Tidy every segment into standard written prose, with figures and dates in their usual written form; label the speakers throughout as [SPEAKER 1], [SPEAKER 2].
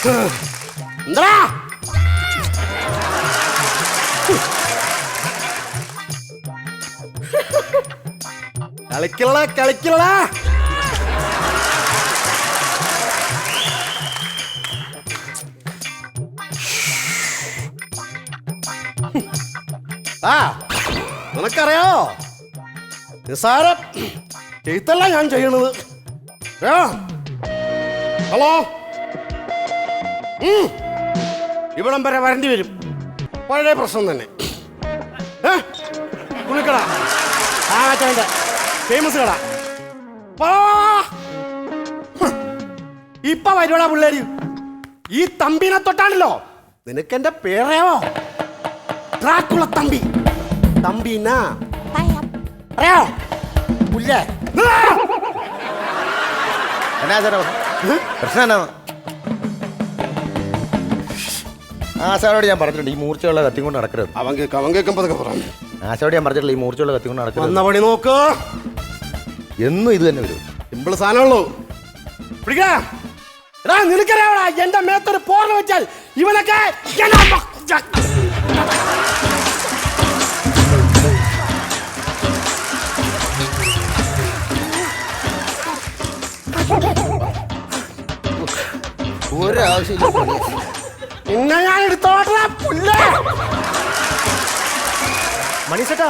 [SPEAKER 1] എന്താ കളിക്കലടാ കളിക്കലടാ. ആ നിനക്കറിയാവോ നിസാരം ചെയ്തല്ല ഞാൻ ചെയ്യണത്. ഹലോ, ഇവിടം വരെ വരേണ്ടി വരും. പഴയ പ്രശ്നം തന്നെ. കുളിക്കട ആ മറ്റേ ഫേമസ് കട. ഇപ്പൊ വരുവാടാ പിള്ളേര്. ഈ തമ്പിനെ തൊട്ടാണല്ലോ നിനക്കെന്റെ പേരയോ? ഡ്രാക്കുള തമ്പി. തമ്പീനാ അറിയോ? പുല്ലേ
[SPEAKER 2] എന്നാ സാറേ പ്രശ്നം എന്നാ? ആശാനോട് ഞാൻ പറഞ്ഞിട്ടുണ്ട് ഈ മൂർച്ചയുള്ള കത്തി കൊണ്ട് നടക്കരുത്.
[SPEAKER 1] അവൻ കേൾക്കുമ്പോ പറഞ്ഞു.
[SPEAKER 2] ആശാനോട് ഞാൻ പറഞ്ഞിട്ടില്ല ഈ മൂർച്ചയുള്ള കത്തി കൊണ്ട് നടക്കരുത്.
[SPEAKER 1] വന്ന പണി നോക്ക്.
[SPEAKER 2] എന്നും ഇത് തന്നെ വരും.
[SPEAKER 1] സിമ്പിൾ സാധനമുള്ളൂ. നിനക്കറിയാവടാ എന്റെ മേത്തൊരു പോർന്ന് വെച്ചാൽ ഇവനൊക്കെ
[SPEAKER 2] ഒരാവശ്യമില്ല.
[SPEAKER 1] പിന്നെ ഞാൻ എടുത്തോട്ടാ പുല്ലേ.
[SPEAKER 3] മണിസേട്ടാ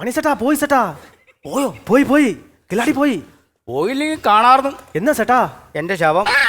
[SPEAKER 3] മണിസേട്ടാ പോയി സേട്ടാ. പോയോ? പോയി കില്ലാടി പോയി.
[SPEAKER 4] പോയില്ലെങ്കിൽ കാണാറുന്നു.
[SPEAKER 3] എന്നാ സേട്ടാ?
[SPEAKER 4] എന്റെ ശവം